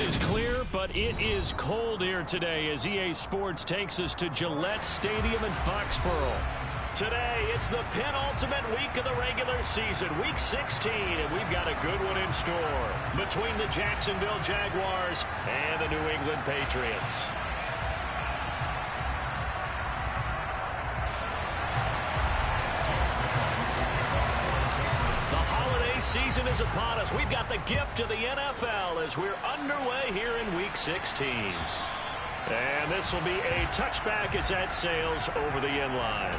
is clear, but it is cold here today as EA Sports takes us to Gillette Stadium in Foxborough. Today, it's the penultimate week of the regular season, Week 16, and we've got a good one in store between the Jacksonville Jaguars and the New England Patriots. Season is upon us. We've got the gift of the NFL as we're underway here in Week 16. And this will be a touchback as that sails over the end line.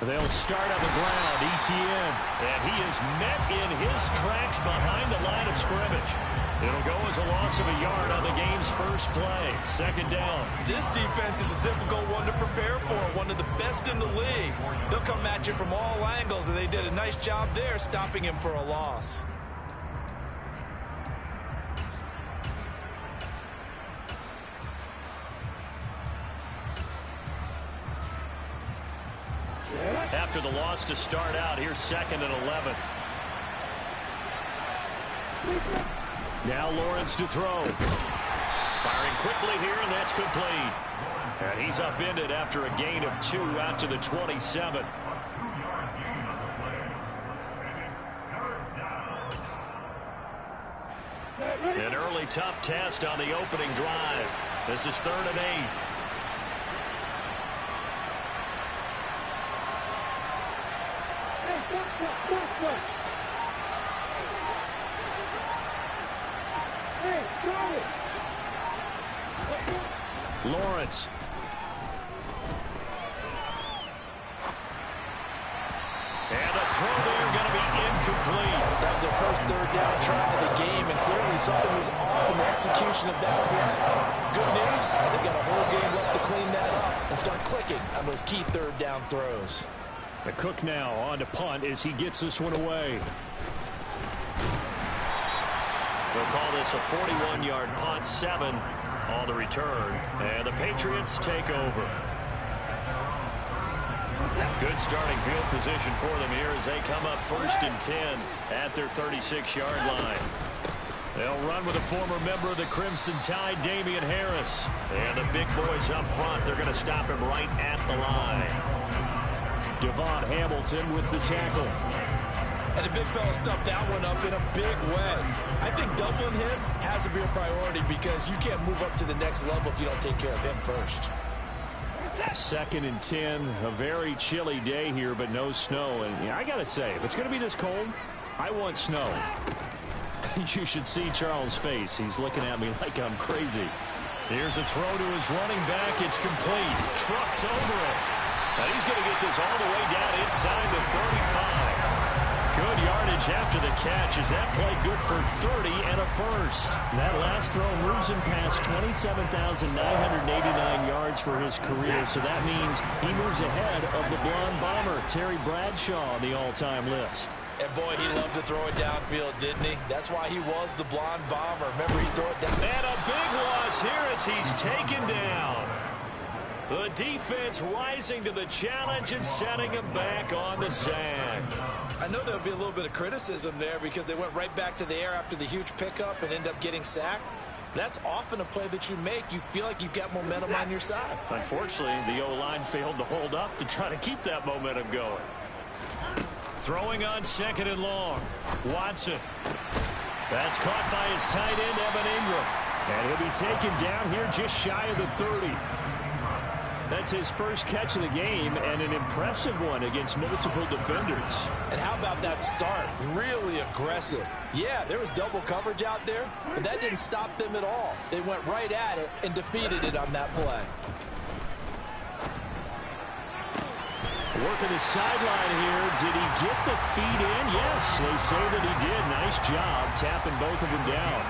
They'll start on the ground, ETN, and he is met in his tracks behind the line of scrimmage. It'll go as a loss of a yard on the game's first play. Second down. This defense is a difficult one to prepare for, one of the best in the league. They'll come at you from all angles, and they did a nice job there stopping him for a loss. After the loss to start out, here's 2nd and 11. Now Lawrence to throw. Firing quickly here, and that's complete. And he's upended after a gain of 2 out to the 27. An early tough test on the opening drive. This is 3rd and 8. Lawrence. And the throw there going to be incomplete. That was their first 3rd down try of the game, and clearly something was off in the execution of that play. Good news, they've got a whole game left to clean that up and start clicking on those key 3rd down throws. The Cook now on to punt as he gets this one away. They'll call this a 41-yard punt, 7 on the return, and the Patriots take over. Good starting field position for them here as they come up 1st and 10 at their 36-yard line. They'll run with a former member of the Crimson Tide, Damian Harris. And the big boys up front, they're going to stop him right at the line. Devon Hamilton with the tackle. And the big fella stuffed that one up in a big way. I think doubling him has to be a priority because you can't move up to the next level if you don't take care of him first. 2nd and 10, a very chilly day here, but no snow. And I got to say, if it's going to be this cold, I want snow. You should see Charles' face. He's looking at me like I'm crazy. Here's a throw to his running back. It's complete. Trucks over it. And he's going to get this all the way down inside the 35. Good yardage after the catch as that play good for 30 and a first. That last throw moves him past 27,989 yards for his career. So that means he moves ahead of the blonde bomber, Terry Bradshaw, on the all-time list. And boy, he loved to throw it downfield, didn't he? That's why he was the blonde bomber. Remember, he threw it down. And a big loss here as he's taken down. The defense rising to the challenge and setting him back on the sack. I know there'll be a little bit of criticism there because they went right back to the air after the huge pickup and end up getting sacked. That's often a play that you make. You feel like you've got momentum on your side. Unfortunately, the O-line failed to hold up to try to keep that momentum going. Throwing on 2nd and long. Watson. That's caught by his tight end, Evan Ingram. And he'll be taken down here just shy of the 30. That's his first catch of the game and an impressive one against multiple defenders. And how about that start? Really aggressive. Yeah, there was double coverage out there, but that didn't stop them at all. They went right at it and defeated it on that play. Working the sideline here. Did he get the feet in? Yes, they say that he did. Nice job tapping both of them down.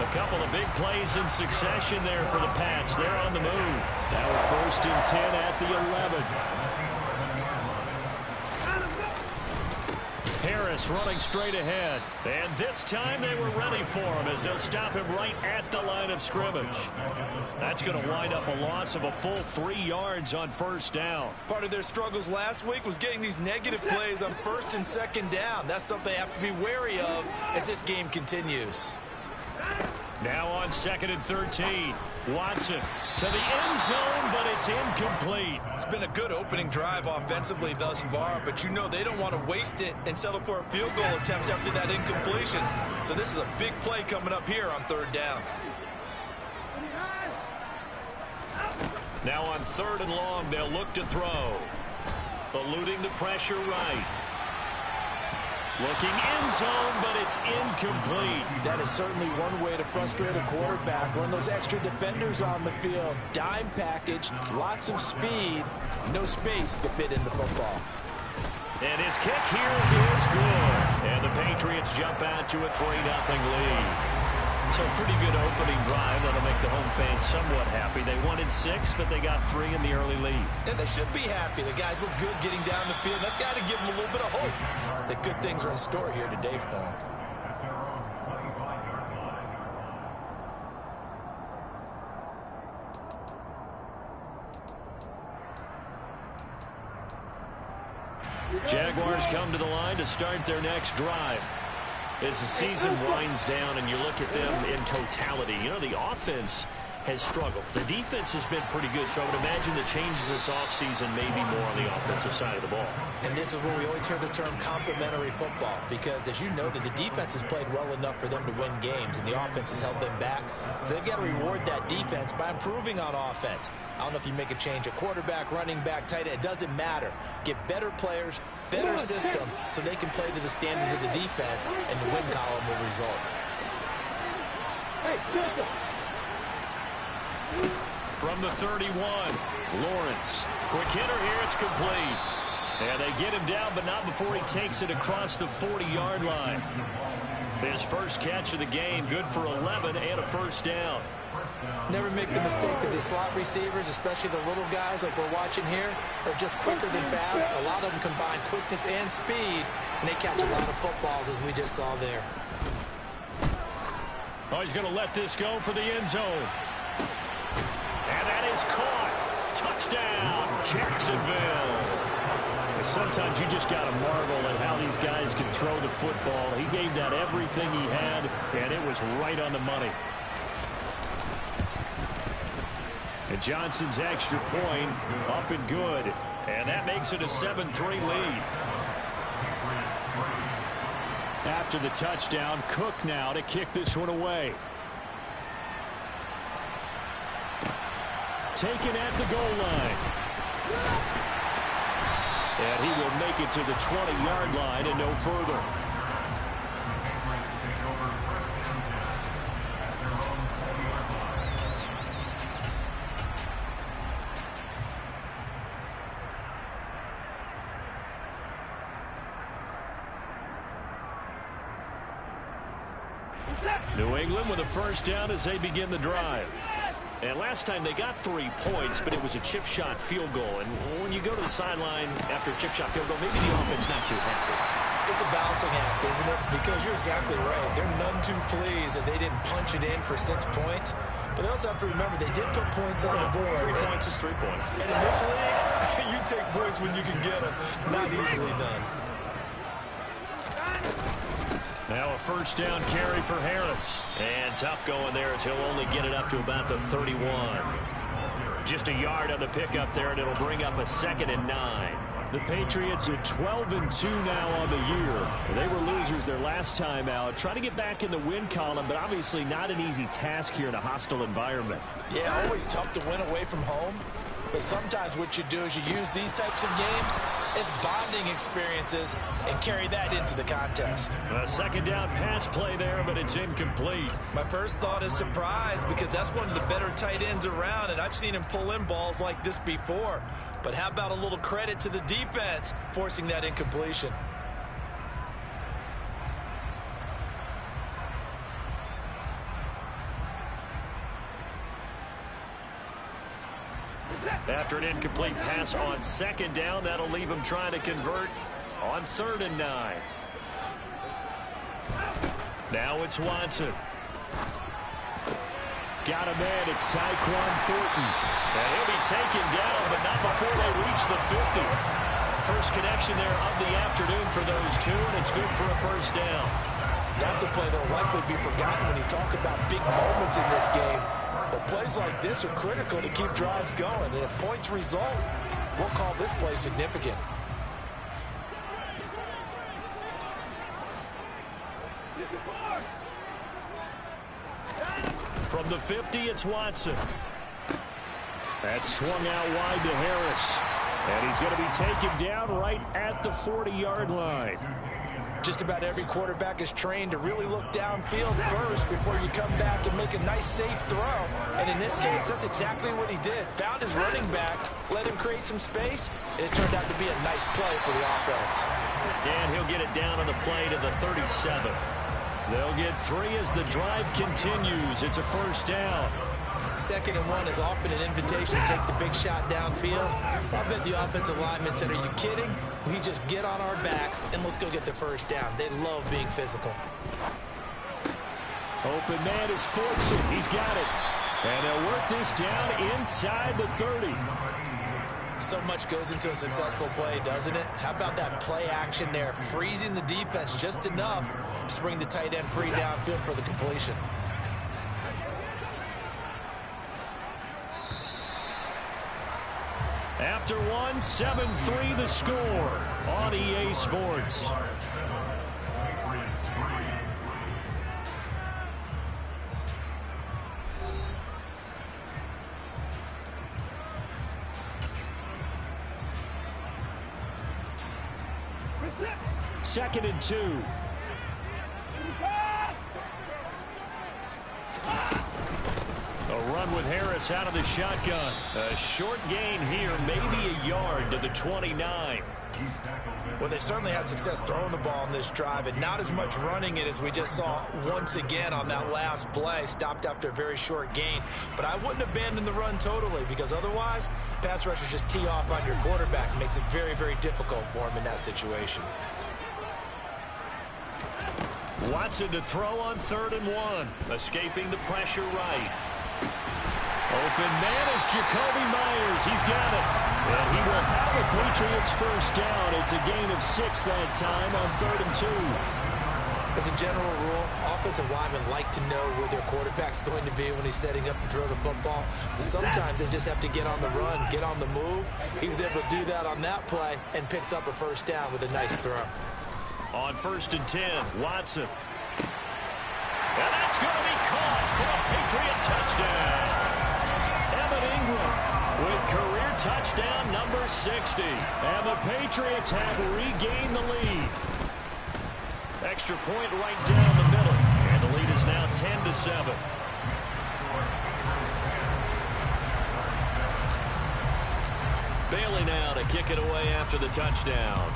A couple of big plays in succession there for the Pats. They're on the move. Now a 1st and 10 at the 11. Harris running straight ahead. And this time they were ready for him as they'll stop him right at the line of scrimmage. That's going to wind up a loss of a full 3 yards on 1st down. Part of their struggles last week was getting these negative plays on 1st and 2nd down. That's something they have to be wary of as this game continues. Now on 2nd and 13. Watson to the end zone, but it's incomplete. It's been a good opening drive offensively thus far, but you know they don't want to waste it and settle for a field goal attempt after that incompletion. So this is a big play coming up here on 3rd down. Now on 3rd and long, they'll look to throw. Eluding the pressure right. Looking end zone, but it's incomplete. That is certainly one way to frustrate a quarterback. Run those extra defenders on the field. Dime package, lots of speed, no space to fit in the football. And his kick here is good. And the Patriots jump out to a 3-0 lead. So a pretty good opening drive that'll make the home fans somewhat happy. They wanted 6, but they got 3 in the early lead. And they should be happy. The guys look good getting down the field. That's got to give them a little bit of hope that good things are in store here today for them. Jaguars come to the line to start their next drive. As the season winds down and you look at them in totality, you know, the offense has struggled. The defense has been pretty good, so I would imagine the changes this offseason may be more on the offensive side of the ball. And this is where we always hear the term complementary football, because as you noted, the defense has played well enough for them to win games, and the offense has held them back. So they've got to reward that defense by improving on offense. I don't know if you make a change, a quarterback, running back, tight end, it doesn't matter. Get better players, better system, so they can play to the standards of the defense, and the win column will result. From the 31, Lawrence. Quick hitter here, it's complete. And they get him down, but not before he takes it across the 40-yard line. His first catch of the game, good for 11 and a 1st down. Never make the mistake that the slot receivers, especially the little guys like we're watching here, are just quicker than fast. A lot of them combine quickness and speed, and they catch a lot of footballs, as we just saw there. Oh, he's going to let this go for the end zone. And that is caught. Touchdown, Jacksonville. Sometimes you just got to marvel at how these guys can throw the football. He gave that everything he had, and it was right on the money. And Johnson's extra point up and good. And that makes it a 7-3 lead. After the touchdown, Cook now to kick this one away. Taken at the goal line. And he will make it to the 20-yard line and no further. New England with a 1st down as they begin the drive. And last time they got 3 points, but it was a chip shot field goal. And when you go to the sideline after a chip shot field goal, maybe the offense not too happy. It's a balancing act, isn't it? Because you're exactly right. They're none too pleased that they didn't punch it in for 6 points. But they also have to remember they did put points on the board. 3 points is 3 points. And in this league, you take points when you can get them. Not easily done. Now a 1st down carry for Harris. And tough going there as he'll only get it up to about the 31. Just a yard on the pickup there, and it'll bring up a 2nd and 9. The Patriots are 12-2 now on the year. They were losers their last time out. Try to get back in the win column, but obviously not an easy task here in a hostile environment. Yeah, always tough to win away from home. But sometimes what you do is you use these types of games as bonding experiences and carry that into the contest. A second down pass play there, but it's incomplete. My first thought is surprise, because that's one of the better tight ends around, and I've seen him pull in balls like this before. But how about a little credit to the defense forcing that incompletion? After an incomplete pass on second down, that'll leave him trying to convert on 3rd and 9. Now it's Watson. Got a man. It's Tyquan Thornton. And he'll be taken down, but not before they reach the 50. First connection there of the afternoon for those two, and it's good for a first down. That's a play that will likely be forgotten when you talk about big moments in this game. But plays like this are critical to keep drives going. And if points result, we'll call this play significant. From the 50, it's Watson. That's swung out wide to Harris. And he's going to be taken down right at the 40-yard line. Just about every quarterback is trained to really look downfield first before you come back and make a nice, safe throw. And in this case, that's exactly what he did. Found his running back, let him create some space, and it turned out to be a nice play for the offense. And he'll get it down on the play to the 37. They'll get 3 as the drive continues. It's a first down. 2nd and 1 is often an invitation to take the big shot downfield. I bet the offensive lineman said, are you kidding? We just get on our backs and let's go get the first down. They love being physical. Open man is Fortson. He's got it. And they'll work this down inside the 30. So much goes into a successful play, doesn't it? How about that play action there? Freezing the defense just enough to bring the tight end free downfield for the completion. After one, 7-3 the score on EA Sports. Second and 2. A run with Harris out of the shotgun. A short gain here, maybe a yard to the 29. Well, they certainly had success throwing the ball in this drive, and not as much running it as we just saw once again on that last play. Stopped after a very short gain. But I wouldn't abandon the run totally, because otherwise, pass rushers just tee off on your quarterback. It makes it very, very difficult for him in that situation. Watson to throw on 3rd and 1. Escaping the pressure right. Open man is Jacoby Myers. He's got it. And he will have the Patriots first down. It's a gain of 6 that time on 3rd and 2. As a general rule, offensive linemen like to know where their quarterback's going to be when he's setting up to throw the football. But sometimes they just have to get on the run, get on the move. He was able to do that on that play and picks up a first down with a nice throw. On 1st and 10, Watson. And that's going to be caught for a Patriot touchdown. Evan Ingram with career touchdown number 60. And the Patriots have regained the lead. Extra point right down the middle. And the lead is now 10-7. Bailey now to kick it away after the touchdown.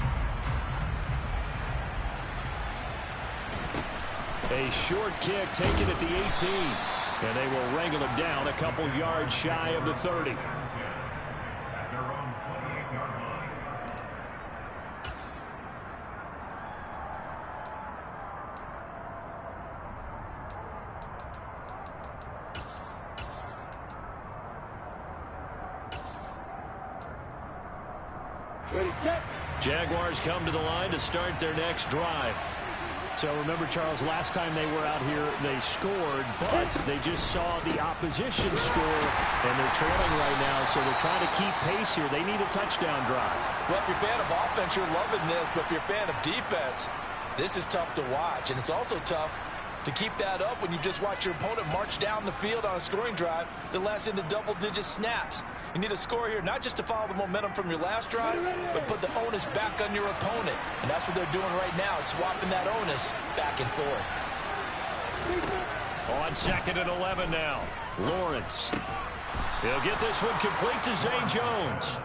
A short kick taken at the 18. And they will wrangle him down a couple yards shy of the 30. Jaguars come to the line to start their next drive. So remember, Charles, last time they were out here, they scored, but they just saw the opposition score, and they're trailing right now, so they're trying to keep pace here. They need a touchdown drive. Well, if you're a fan of offense, you're loving this, but if you're a fan of defense, this is tough to watch, and it's also tough To keep that up when you just watch your opponent march down the field on a scoring drive that lasts into double-digit snaps. You need a score here, not just to follow the momentum from your last drive, but put the onus back on your opponent. And that's what they're doing right now, swapping that onus back and forth. On 2nd and 11 now. Lawrence. He'll get this one complete to Zay Jones.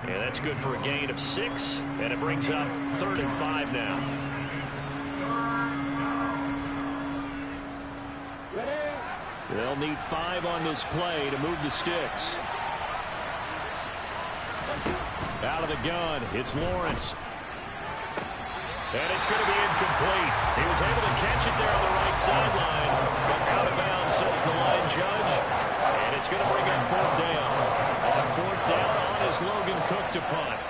Yeah, that's good for a gain of 6, and it brings up 3rd and 5 now. They'll need 5 on this play to move the sticks. Out of the gun, it's Lawrence. And it's going to be incomplete. He was able to catch it there on the right sideline, but out of bounds, says the line judge. And it's going to bring up 4th down. On 4th down, on is Logan Cook to punt.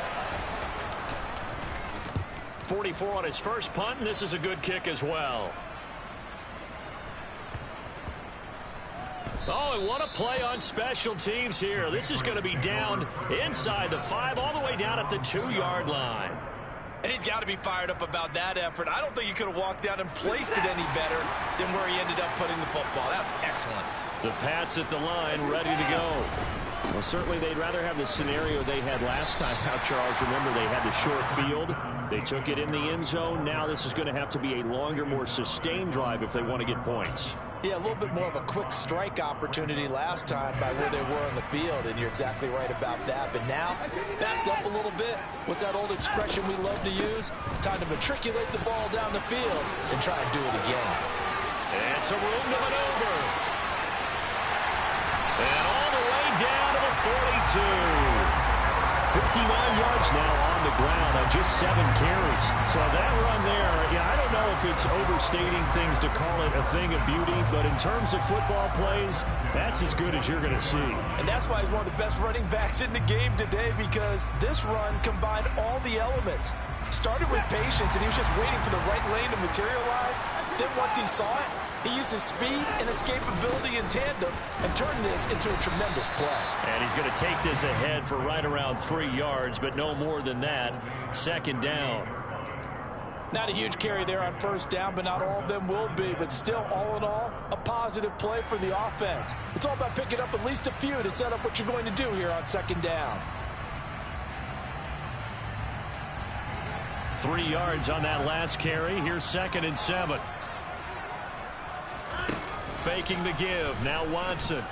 44 on his first punt, and this is a good kick as well. Oh, and what a play on special teams here. This is going to be down inside the 5, all the way down at the 2-yard line. And he's got to be fired up about that effort. I don't think he could have walked down and placed it any better than where he ended up putting the football. That's excellent. The Pats at the line, ready to go. Well, certainly they'd rather have the scenario they had last time out, Charles. Remember, they had the short field. They took it in the end zone. Now this is going to have to be a longer, more sustained drive if they want to get points. Yeah, a little bit more of a quick strike opportunity last time by where they were on the field, and you're exactly right about that. But now, backed up a little bit. What's that old expression we love to use? Time to matriculate the ball down the field and try and do it again. And some room to maneuver. And all the way down to the 42. 59 yards now on the ground on just 7 carries. So that run there, yeah, I don't know if it's overstating things to call it a thing of beauty, but in terms of football plays, that's as good as you're going to see. And that's why he's one of the best running backs in the game today, because this run combined all the elements. Started with patience, and he was just waiting for the right lane to materialize. Then once he saw it, he used his speed and escapability in tandem and turned this into a tremendous play. And he's going to take this ahead for right around 3 yards, but no more than that. 2nd down. Not a huge carry there on 1st down, but not all of them will be. But still, all in all, a positive play for the offense. It's all about picking up at least a few to set up what you're going to do here on 2nd down. 3 yards on that last carry. Here's 2nd and 7. Faking the give. Now Watson.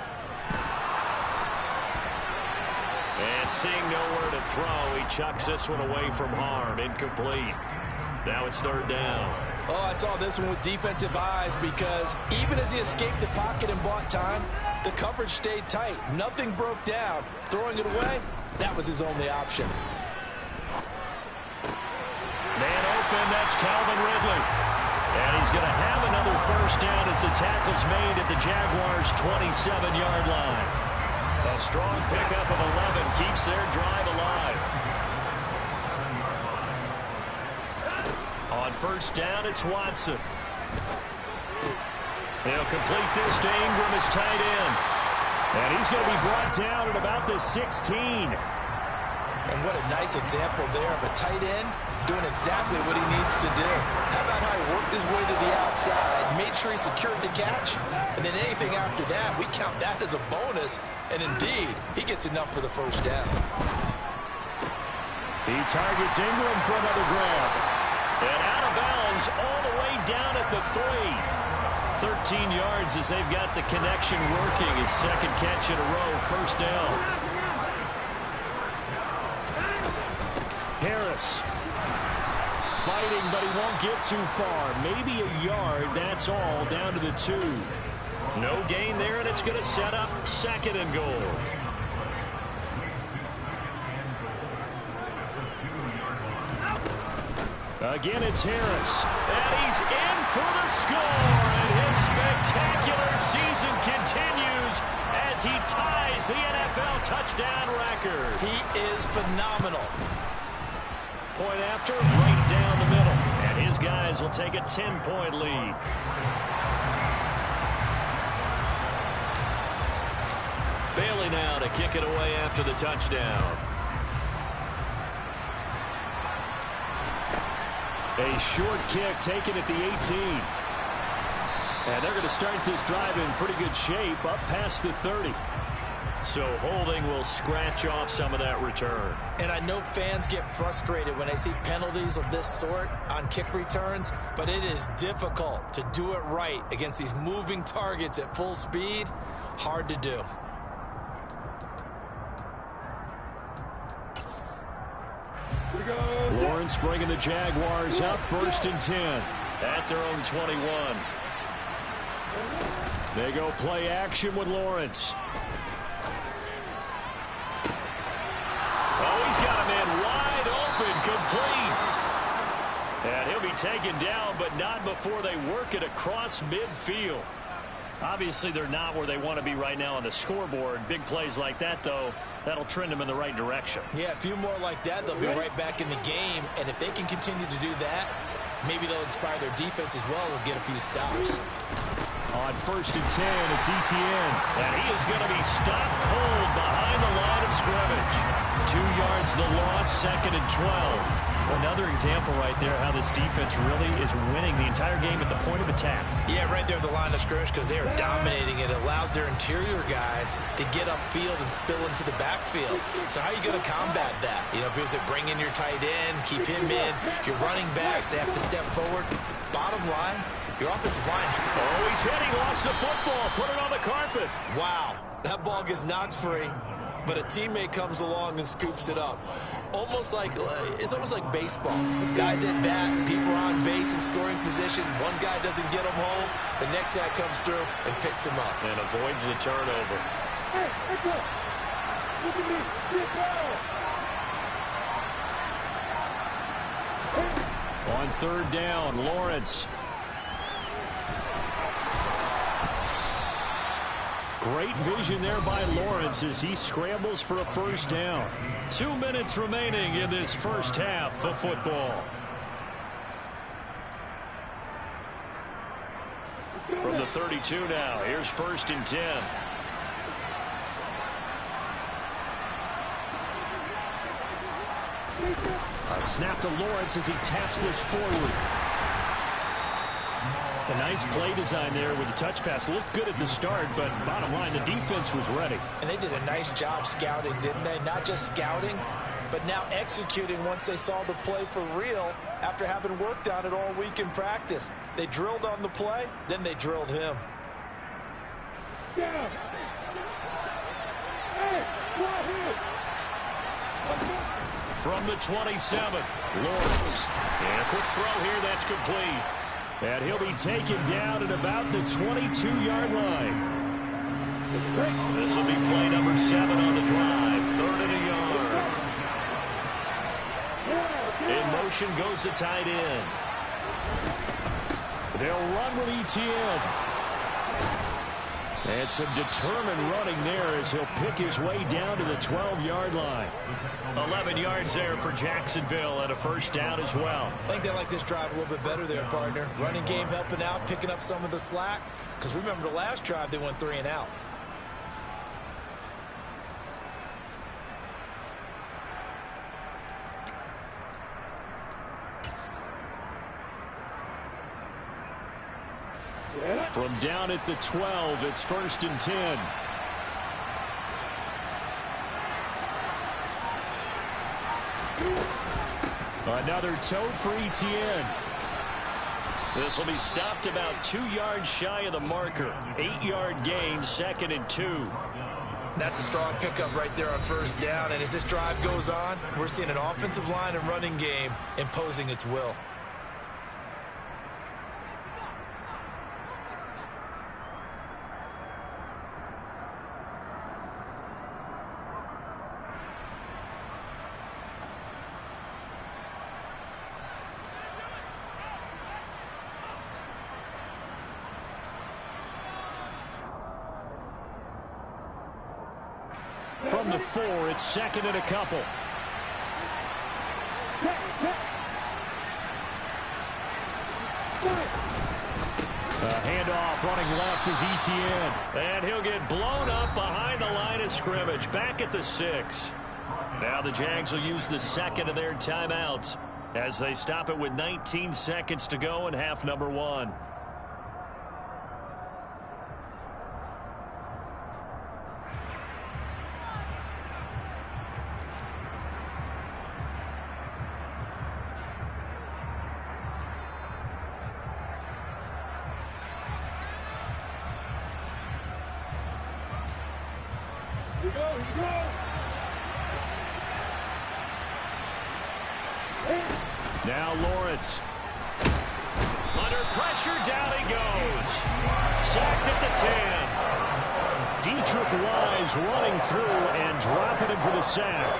And seeing nowhere to throw, he chucks this one away from harm. Incomplete. Now it's 3rd down. Oh, I saw this one with defensive eyes, because even as he escaped the pocket and bought time, the coverage stayed tight. Nothing broke down. Throwing it away, that was his only option. Man open, that's Calvin Ridley. And he's going to have another 1st down as the tackle's made at the Jaguars' 27-yard line. A strong pickup of 11 keeps their drive alive. On 1st down, it's Watson. He'll complete this to Ingram as tight end. And he's going to be brought down at about the 16. And what a nice example there of a tight end doing exactly what he needs to do. How about how he worked his way to the outside, made sure he secured the catch, and then anything after that, we count that as a bonus. And indeed, he gets enough for the 1st down. He targets Ingram for another grab. And out of bounds all the way down at the 3. 13 yards as they've got the connection working. His 2nd catch in a row, 1st down. Harris. Fighting, but he won't get too far. Maybe a yard, that's all, down to the 2. No gain there, and it's going to set up 2nd and goal. Again, it's Harris. And he's in for the score, and his spectacular season continues as he ties the NFL touchdown record. He is phenomenal. Point after, right down the middle. And his guys will take a 10-point lead. Bailey now to kick it away after the touchdown. A short kick taken at the 18. And they're going to start this drive in pretty good shape, up past the 30. So holding will scratch off some of that return. And I know fans get frustrated when they see penalties of this sort on kick returns, but it is difficult to do it right against these moving targets at full speed. Hard to do. Lawrence bringing the Jaguars up, 1st and 10 at their own 21. They go play action with Lawrence. Oh, he's got a man wide open, complete. And he'll be taken down, but not before they work it across midfield. Obviously, they're not where they want to be right now on the scoreboard. Big plays like that, though, that'll trend them in the right direction. Yeah, a few more like that, they'll be right back in the game. And if they can continue to do that, maybe they'll inspire their defense as well. They'll get a few stops. On 1st and 10, it's Etienne. And he is going to be stopped cold behind the line of scrimmage. 2 yards the loss, 2nd and 12. Another example right there how this defense really is winning the entire game at the point of attack. Yeah, right there at the line of scrimmage because they are dominating it. It allows their interior guys to get upfield and spill into the backfield. So how are you going to combat that? You know, because they bring in your tight end, keep him in. Your running backs, they have to step forward. Bottom line, your offensive line. Oh, he's hitting, lost the football, put it on the carpet. Wow, that ball gets knocked free, but a teammate comes along and scoops it up. It's almost like baseball. Guys at bat, people are on base in scoring position. One guy doesn't get him home. The next guy comes through and picks him up. And avoids the turnover. On 3rd down, Lawrence. Great vision there by Lawrence as he scrambles for a 1st down. 2 minutes remaining in this first half of football. From the 32 now, here's 1st and 10. A snap to Lawrence as he taps this forward. A nice play design there with the touch pass. Looked good at the start, but bottom line, the defense was ready. And they did a nice job scouting, didn't they? Not just scouting, but now executing once they saw the play for real after having worked on it all week in practice. They drilled on the play, then they drilled him. From the 27, Lawrence. And a quick throw here, that's complete. And he'll be taken down at about the 22-yard line. This will be play number 7 on the drive. 3rd and a yard. In motion goes the tight end. They'll run with Etienne. And some determined running there as he'll pick his way down to the 12-yard line. 11 yards there for Jacksonville and a 1st down as well. I think they like this drive a little bit better there, partner. Running game helping out, picking up some of the slack. Because remember the last drive, they went 3 and out. From down at the 12, it's 1st and 10. Another toe for Etienne. This will be stopped about 2 yards shy of the marker. 8-yard gain, 2nd and 2. That's a strong pickup right there on 1st down. And as this drive goes on, we're seeing an offensive line and running game imposing its will. From the 4, it's 2nd and a couple. A handoff running left is Etienne. And he'll get blown up behind the line of scrimmage. Back at the 6. Now the Jags will use the 2nd of their timeouts as they stop it with 19 seconds to go in half number 1. Now Lawrence. Under pressure, down he goes. Sacked at the 10. Dietrich Wise running through and dropping him for the sack.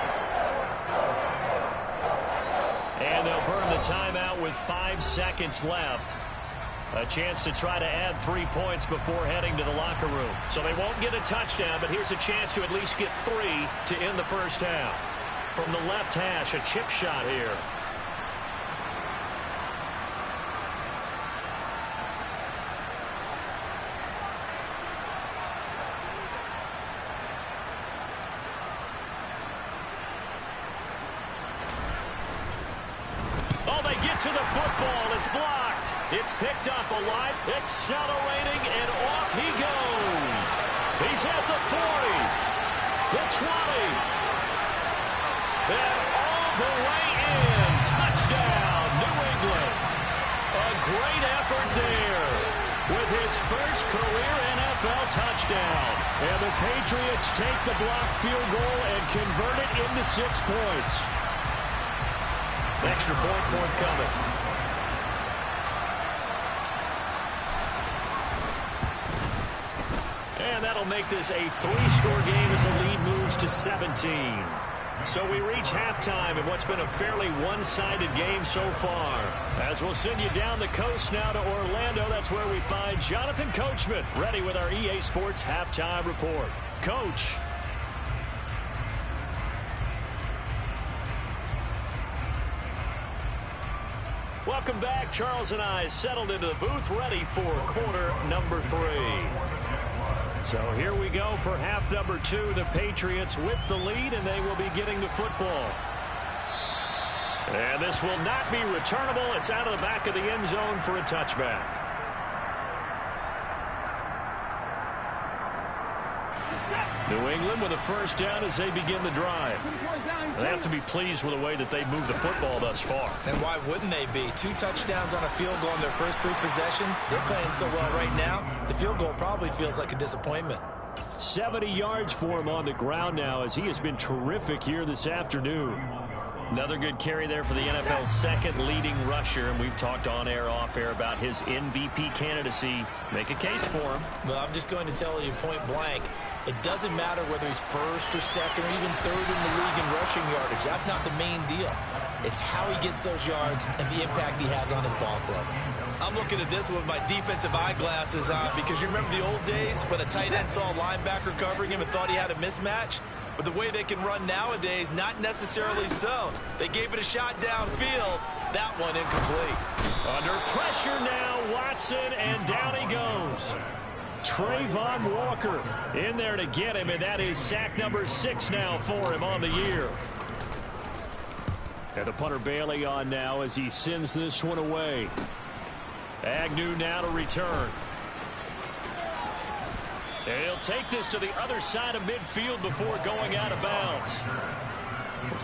And they'll burn the timeout with 5 seconds left. A chance to try to add 3 points before heading to the locker room. So they won't get a touchdown, but here's a chance to at least get 3 to end the first half. From the left hash, a chip shot here. To the football, it's blocked. It's picked up alive, accelerating, and off he goes. He's at the 40, the 20, and all the way in. Touchdown, New England. A great effort there with his first career NFL touchdown. And the Patriots take the blocked field goal and convert it into 6 points. Extra point forthcoming. And that'll make this a 3-score game as the lead moves to 17. So we reach halftime in what's been a fairly one-sided game so far. As we'll send you down the coast now to Orlando, that's where we find Jonathan Coachman ready with our EA Sports Halftime Report. Coach. Welcome back. Charles and I settled into the booth ready for quarter number 3. So here we go for half number 2. The Patriots with the lead, and they will be getting the football. And this will not be returnable. It's out of the back of the end zone for a touchback. New England with a first down as they begin the drive. They have to be pleased with the way that they moved the football thus far. And why wouldn't they be? 2 touchdowns on a field goal in their first 3 possessions. They're playing so well right now, the field goal probably feels like a disappointment. 70 yards for him on the ground now as he has been terrific here this afternoon. Another good carry there for the NFL's second leading rusher, and we've talked on air, off air about his MVP candidacy. Make a case for him. Well, I'm just going to tell you point blank, it doesn't matter whether he's first or second or even third in the league in rushing yardage. That's not the main deal. It's how he gets those yards and the impact he has on his ball club. I'm looking at this with my defensive eyeglasses on because you remember the old days when a tight end saw a linebacker covering him and thought he had a mismatch? But the way they can run nowadays, not necessarily so. They gave it a shot downfield. That one incomplete. Under pressure now, Watson, and down he goes. Trayvon Walker in there to get him, and that is sack number 6 now for him on the year. And the punter Bailey on now as he sends this one away. Agnew now to return. And he'll take this to the other side of midfield before going out of bounds.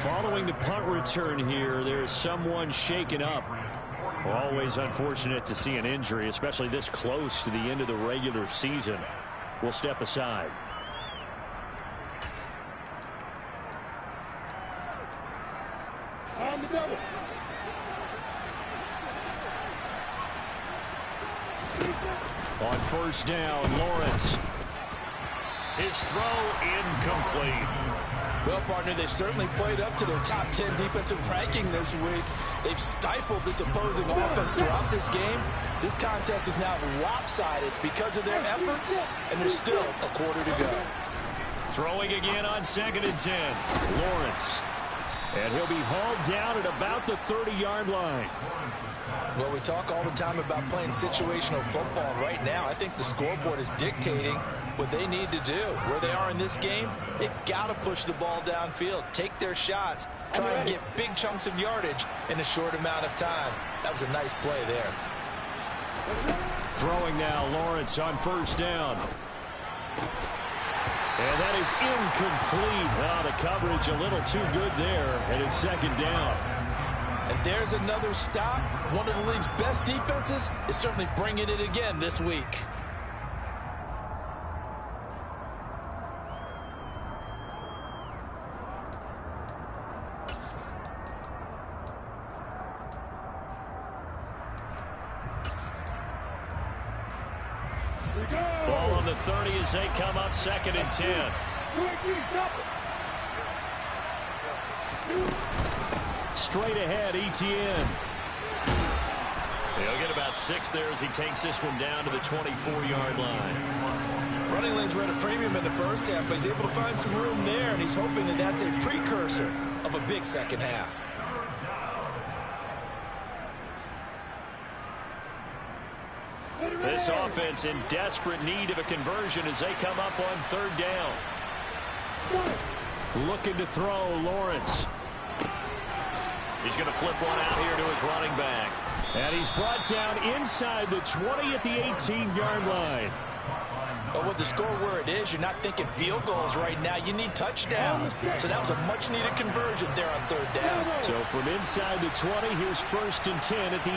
Following the punt return here, there's someone shaken up. Always unfortunate to see an injury, especially this close to the end of the regular season. We'll step aside. On the double. On first down, Lawrence. His throw incomplete. Well, partner, they've certainly played up to their top 10 defensive ranking this week. They've stifled this opposing offense throughout this game. This contest is now lopsided because of their efforts, and there's still a quarter to go. Throwing again on 2nd and 10. Lawrence. And he'll be hauled down at about the 30-yard line. Well, we talk all the time about playing situational football. Right now, I think the scoreboard is dictating what they need to do. Where they are in this game, they've got to push the ball downfield, take their shots, try and get big chunks of yardage in a short amount of time. That was a nice play there. Throwing now, Lawrence on first down. And that is incomplete. Oh, the coverage a little too good there, and it's 2nd down. And there's another stop. One of the league's best defenses is certainly bringing it again this week. Ball on the 30 as they come up 2nd and 10. Straight ahead, Etienne. He'll get about 6 there as he takes this one down to the 24-yard line. Running lanes were at a premium in the first half, but he's able to find some room there, and he's hoping that that's a precursor of a big second half. This offense in desperate need of a conversion as they come up on 3rd down. Looking to throw, Lawrence. He's going to flip one out here to his running back. And he's brought down inside the 20 at the 18-yard line. But with the score where it is, you're not thinking field goals right now. You need touchdowns. So that was a much-needed conversion there on 3rd down. So from inside the 20, here's 1st and 10 at the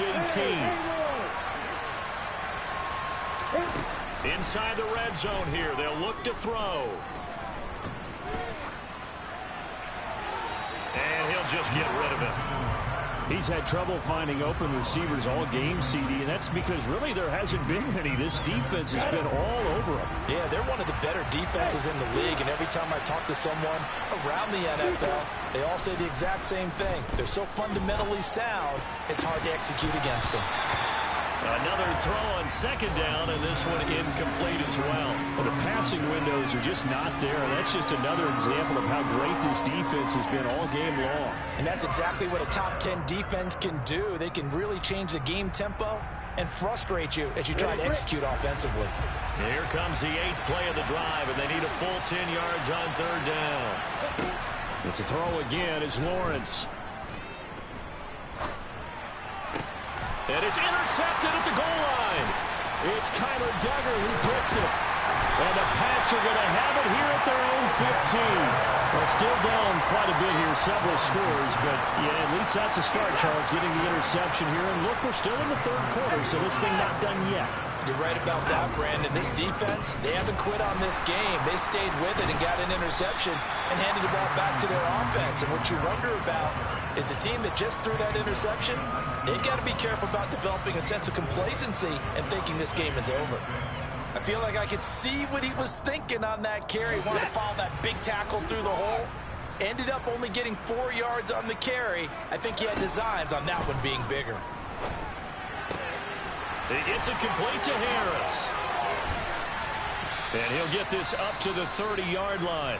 18. Inside the red zone here. They'll look to throw. And he'll just get rid of it. He's had trouble finding open receivers all game, CD, and that's because really there hasn't been any. This defense has been all over them. Yeah, they're one of the better defenses in the league, and every time I talk to someone around the NFL, they all say the exact same thing. They're so fundamentally sound, it's hard to execute against them. Another throw on 2nd down, and this one incomplete as well. Well, the passing windows are just not there. That's just another example of how great this defense has been all game long. And that's exactly what a top 10 defense can do. They can really change the game tempo and frustrate you as you try to execute offensively. Here comes the 8th play of the drive, and they need a full 10 yards on 3rd down. But to throw again is Lawrence. And it's intercepted at the goal line. It's Kyler Duggar who breaks it. And the Pats are going to have it here at their own 15. Well, still down quite a bit here, several scores. But, yeah, at least that's a start, Charles, getting the interception here. And look, we're still in the 3rd quarter, so this thing not done yet. You're right about that, Brandon. This defense, they haven't quit on this game. They stayed with it and got an interception and handed the ball back to their offense. And what you wonder about is the team that just threw that interception, they've got to be careful about developing a sense of complacency and thinking this game is over. I feel like I could see what he was thinking on that carry. Wanted to follow that big tackle through the hole. Ended up only getting 4 yards on the carry. I think he had designs on that one being bigger. He gets it complete to Harris. And he'll get this up to the 30-yard line.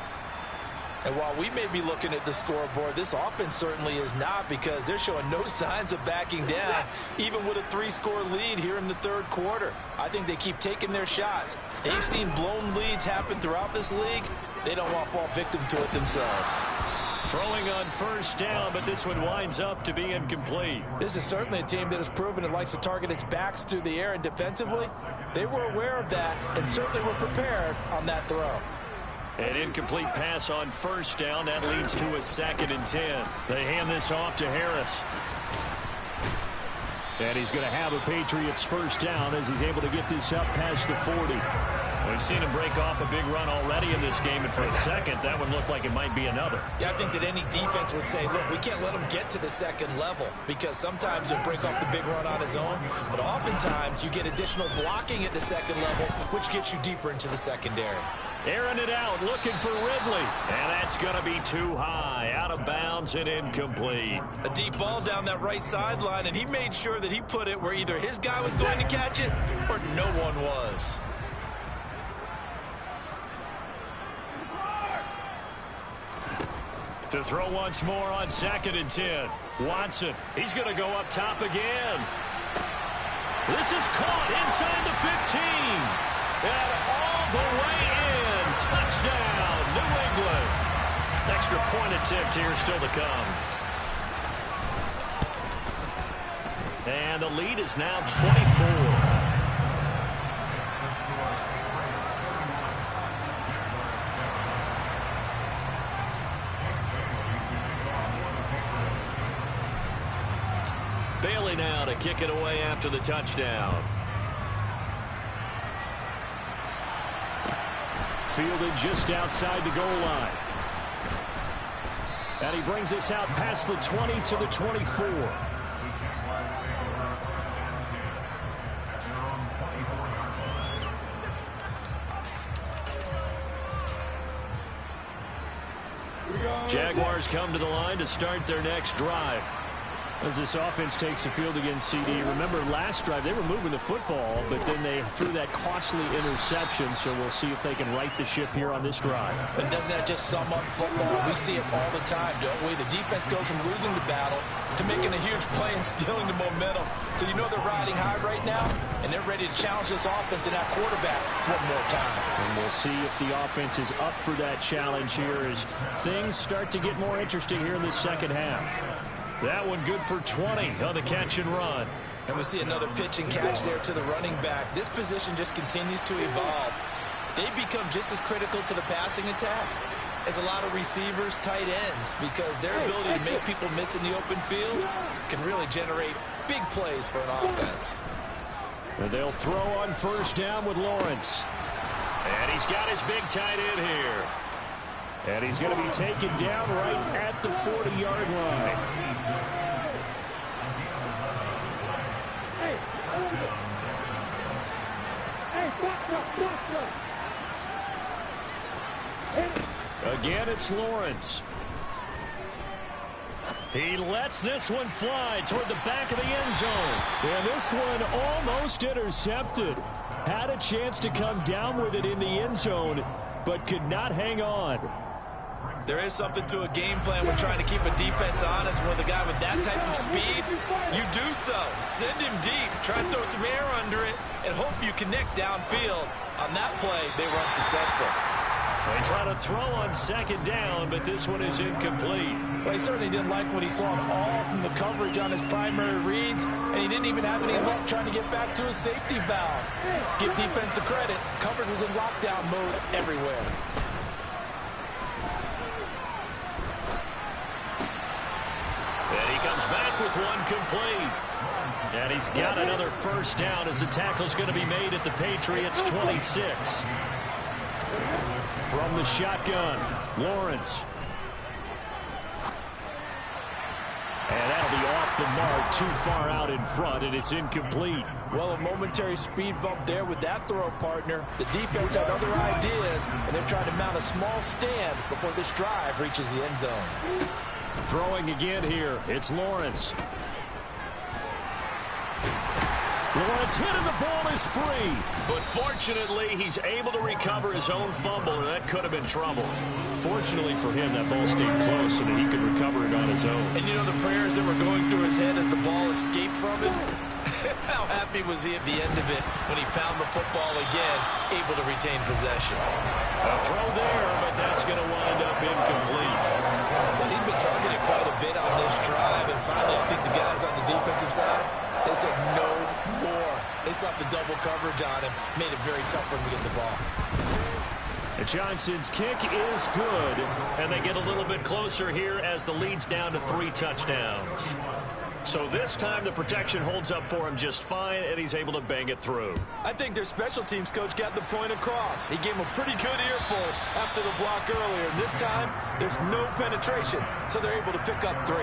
And while we may be looking at the scoreboard, this offense certainly is not, because they're showing no signs of backing down, even with a 3-score lead here in the 3rd quarter. I think they keep taking their shots. They've seen blown leads happen throughout this league. They don't want to fall victim to it themselves. Throwing on 1st down, but this one winds up to be incomplete. This is certainly a team that has proven it likes to target its backs through the air, and defensively, they were aware of that and certainly were prepared on that throw. An incomplete pass on 1st down. That leads to a 2nd and 10. They hand this off to Harris. And he's going to have a Patriots 1st down as he's able to get this up past the 40. We've seen him break off a big run already in this game, and for a second, that would look like it might be another. Yeah, I think that any defense would say, look, we can't let him get to the 2nd level, because sometimes he'll break off the big run on his own, but oftentimes you get additional blocking at the 2nd level, which gets you deeper into the secondary. Airing it out, looking for Ridley. And that's going to be too high, out of bounds and incomplete. A deep ball down that right sideline, and he made sure that he put it where either his guy was going to catch it or no one was. To throw once more on 2nd and 10. Watson, he's going to go up top again. This is caught inside the 15. And all the way in. Touchdown, New England. Extra point attempt here still to come. And the lead is now 24. Bailey now to kick it away after the touchdown. Fielded just outside the goal line. And he brings us out past the 20 to the 24. Jaguars come to the line to start their next drive. As this offense takes the field against CD. Remember last drive, they were moving the football, but then they threw that costly interception, so we'll see if they can right the ship here on this drive. And doesn't that just sum up football? We see it all the time, don't we? The defense goes from losing the battle to making a huge play and stealing the momentum. So you know they're riding high right now, and they're ready to challenge this offense and that quarterback one more time. And we'll see if the offense is up for that challenge here as things start to get more interesting here in the second half. That one good for 20 on the catch and run. And we see another pitch and catch there to the running back. This position just continues to evolve. They become just as critical to the passing attack as a lot of receivers, tight ends, because their ability to make people miss in the open field can really generate big plays for an offense. And they'll throw on first down with Lawrence. And he's got his big tight end here. And he's going to be taken down right at the 40-yard line. Again, it's Lawrence. He lets this one fly toward the back of the end zone. And this one almost intercepted. Had a chance to come down with it in the end zone, but could not hang on. There is something to a game plan when trying to keep a defense honest. With a guy with that type of speed, you do so. Send him deep. Try and throw some air under it and hope you connect downfield. On that play, they were unsuccessful. They try to throw on second down, but this one is incomplete. Well, he certainly didn't like what he saw at all from the coverage on his primary reads, and he didn't even have any luck trying to get back to his safety valve. Give defense a credit. Coverage was in lockdown mode everywhere. And he comes back with one complete. And he's got another first down as the tackle's going to be made at the Patriots' 26. From the shotgun, Lawrence. And that'll be off the mark, too far out in front, and it's incomplete. Well, a momentary speed bump there with that throw, partner. The defense had other ideas, and they're trying to mount a small stand before this drive reaches the end zone. Throwing again here, it's Lawrence. Lawrence hit and the ball is free. But fortunately, he's able to recover his own fumble, and that could have been trouble. Fortunately for him, that ball stayed close so that he could recover it on his own. And you know the prayers that were going through his head as the ball escaped from him? How happy was he at the end of it when he found the football again, able to retain possession? A throw there, but that's going to wind up incomplete. Well, he'd been targeted quite a bit on this drive, and finally I think the guys on the defensive side, they said no more. They slapped the double coverage on him, made it very tough for him to get the ball. And Johnson's kick is good, and they get a little bit closer here as the lead's down to 3 touchdowns. So this time the protection holds up for him just fine, and he's able to bang it through. I think their special teams coach got the point across. He gave him a pretty good earful after the block earlier. And this time, there's no penetration, so they're able to pick up 3.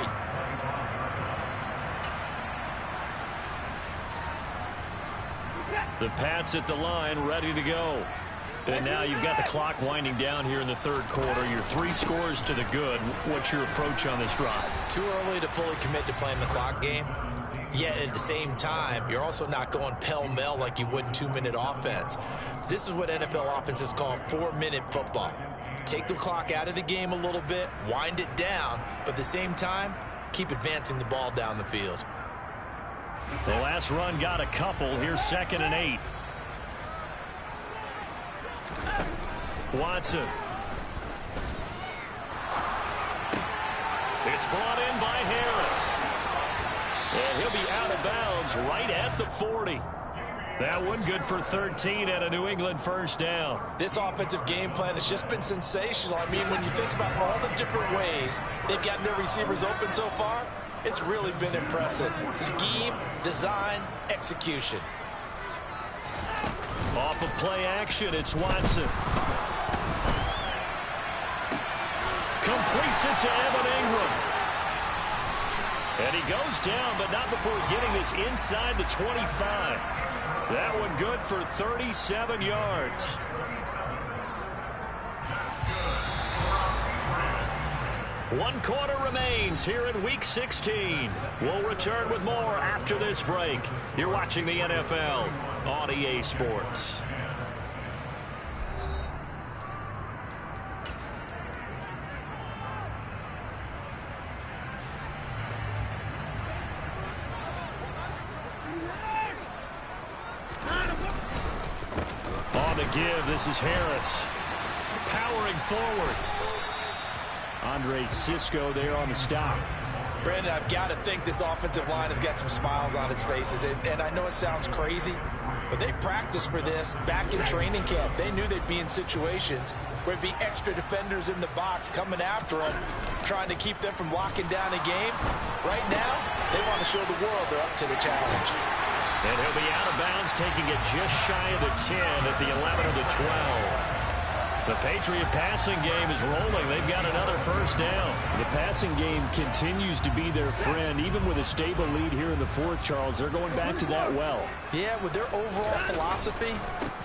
The Pats at the line, ready to go. And now you've got the clock winding down here in the third quarter. You're 3 scores to the good. What's your approach on this drive? Too early to fully commit to playing the clock game. Yet at the same time, you're also not going pell-mell like you would in 2-minute offense. This is what NFL offenses call 4-minute football. Take the clock out of the game a little bit, wind it down, but at the same time, keep advancing the ball down the field. The last run got a couple. Here's 2nd and 8. Watson. It's brought in by Harris. And he'll be out of bounds right at the 40. That one good for 13 and a New England first down. This offensive game plan has just been sensational. I mean, when you think about all the different ways they've gotten their receivers open so far, it's really been impressive. Scheme, design, execution. Off of play action, it's Watson. Completes it to Evan Ingram. And he goes down, but not before getting this inside the 25. That one good for 37 yards. One quarter remains here in Week 16. We'll return with more after this break. You're watching the NFL on EA Sports. On the give, this is Harris. Powering forward. Andre Cisco there on the stop. Brandon, I've got to think this offensive line has got some smiles on its faces. And I know it sounds crazy, but they practiced for this back in training camp. They knew they'd be in situations where it'd be extra defenders in the box coming after them, trying to keep them from locking down a game. Right now, they want to show the world they're up to the challenge. And he'll be out of bounds, taking it just shy of the 10 at the 11 of the 12. The Patriot passing game is rolling. They've got another first down. The passing game continues to be their friend. Even with a stable lead here in the fourth, Charles, they're going back to that well. Yeah, with their overall philosophy,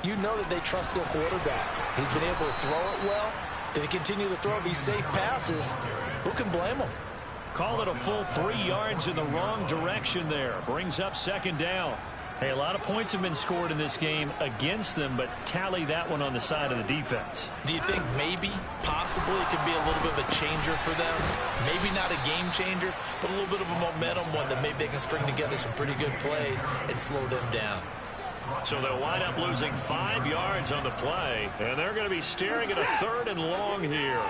you know that they trust their quarterback. He's been able to throw it well. They continue to throw these safe passes. Who can blame them? Call it a full 3 yards in the wrong direction there. Brings up second down. Hey, a lot of points have been scored in this game against them, but tally that one on the side of the defense. Do you think maybe, possibly, it could be a little bit of a changer for them? Maybe not a game changer, but a little bit of a momentum one that maybe they can string together some pretty good plays and slow them down. So they'll wind up losing 5 yards on the play, and they're going to be staring at a 3rd and long here.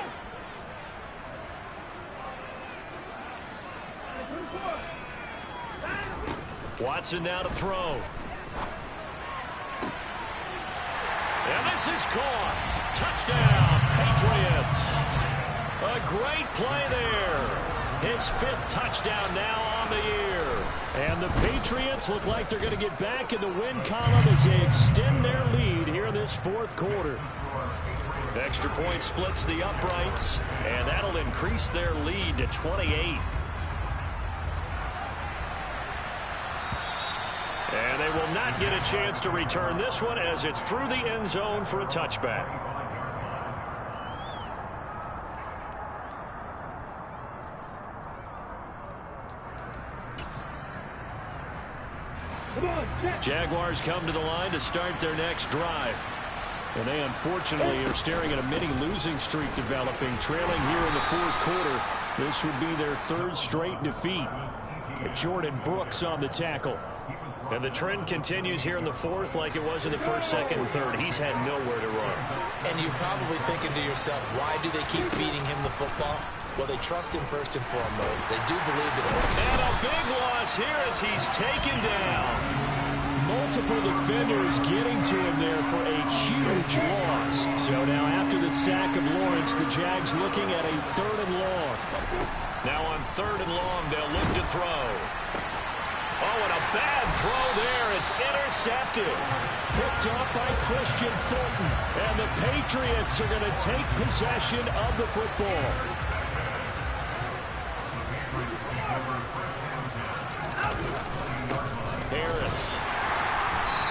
Watson now to throw. And this is caught. Touchdown, Patriots. A great play there. His 5th touchdown now on the year. And the Patriots look like they're going to get back in the win column as they extend their lead here in this fourth quarter. Extra point splits the uprights, and that'll increase their lead to 28. And they will not get a chance to return this one as it's through the end zone for a touchback. Jaguars come to the line to start their next drive. And they unfortunately are staring at a mini losing streak developing, trailing here in the fourth quarter. This would be their 3rd straight defeat. Jordan Brooks on the tackle. And the trend continues here in the fourth like it was in the first, second, and third. He's had nowhere to run. And you're probably thinking to yourself, why do they keep feeding him the football? Well, they trust him first and foremost. They do believe that. And a big loss here as he's taken down. Multiple defenders getting to him there for a huge loss. So now after the sack of Lawrence, the Jags looking at a 3rd and long. Now on 3rd and long, they'll look to throw. Oh, and a bad throw there. It's intercepted. Picked up by Christian Fulton. And the Patriots are going to take possession of the football. Harris.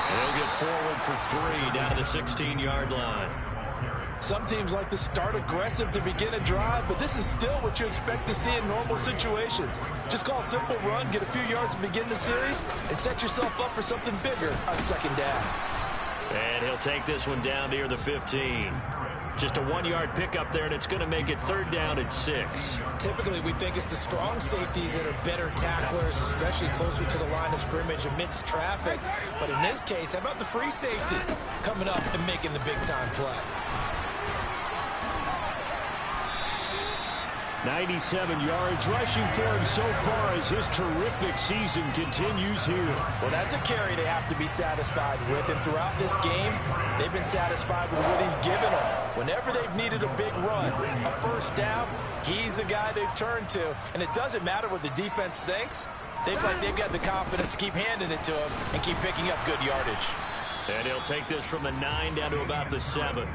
He'll get forward for 3 down to the 16-yard line. Some teams like to start aggressive to begin a drive, but this is still what you expect to see in normal situations. Just call a simple run, get a few yards to begin the series, and set yourself up for something bigger on second down. And he'll take this one down near the 15. Just a 1-yard pickup there, and it's going to make it 3rd down at 6. Typically, we think it's the strong safeties that are better tacklers, especially closer to the line of scrimmage amidst traffic. But in this case, how about the free safety coming up and making the big-time play? 97 yards rushing for him so far as his terrific season continues here. Well, that's a carry they have to be satisfied with. And throughout this game, they've been satisfied with what he's given them. Whenever they've needed a big run, a first down, he's the guy they've turned to. And it doesn't matter what the defense thinks. They've got the confidence to keep handing it to him and keep picking up good yardage. And he'll take this from the 9 down to about the 7.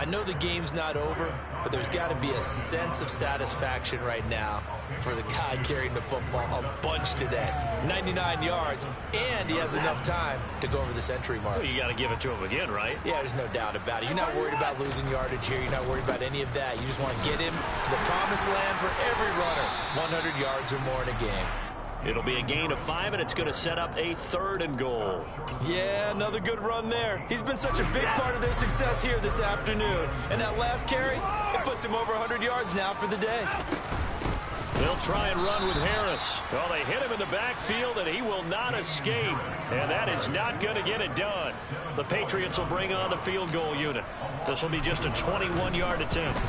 I know the game's not over, but there's got to be a sense of satisfaction right now for the guy carrying the football a bunch today. 99 yards, and he has enough time to go over the century mark. Well, you got to give it to him again, right? Yeah, there's no doubt about it. You're not worried about losing yardage here. You're not worried about any of that. You just want to get him to the promised land for every runner. 100 yards or more in a game. It'll be a gain of 5, and it's going to set up a 3rd and goal. Yeah, another good run there. He's been such a big part of their success here this afternoon. And that last carry, it puts him over 100 yards now for the day. They'll try and run with Harris. Well, they hit him in the backfield, and he will not escape. And that is not going to get it done. The Patriots will bring on the field goal unit. This will be just a 21-yard attempt.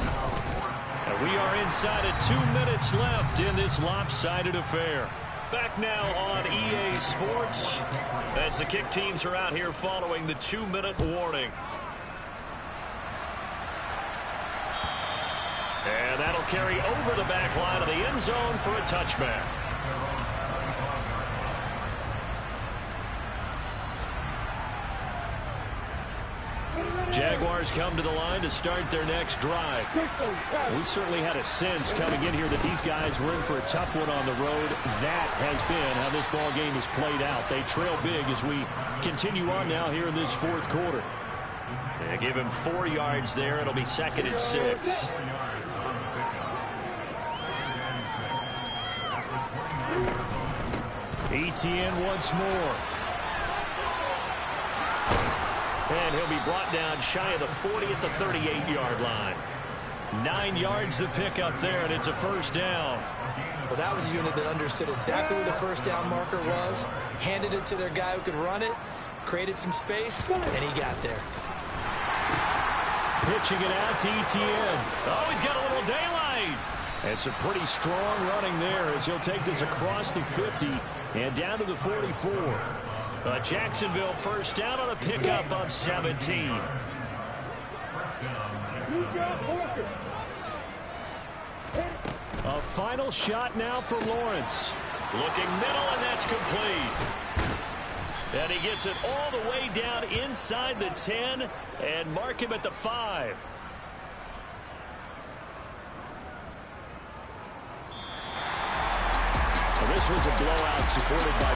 And we are inside of 2 minutes left in this lopsided affair. Back now on EA Sports as the kick teams are out here following the 2-minute warning. And that'll carry over the back line of the end zone for a touchback. Jaguars come to the line to start their next drive. We certainly had a sense coming in here that these guys were in for a tough one on the road. That has been how this ball game has played out. They trail big as we continue on now here in this 4th quarter. They give him 4 yards there. It'll be 2nd and 6. Etienne once more. And he'll be brought down shy of the 40 at the 38-yard line. 9 yards to pick up there, and it's a 1st down. Well, that was a unit that understood exactly where the 1st down marker was, handed it to their guy who could run it, created some space, and he got there. Pitching it out to Etienne. Oh, he's got a little daylight. And some pretty strong running there as he'll take this across the 50 and down to the 44. Jacksonville 1st down on a pickup of 17. A final shot now for Lawrence. Looking middle, and that's complete. And he gets it all the way down inside the 10 and mark him at the 5. This was a blowout supported by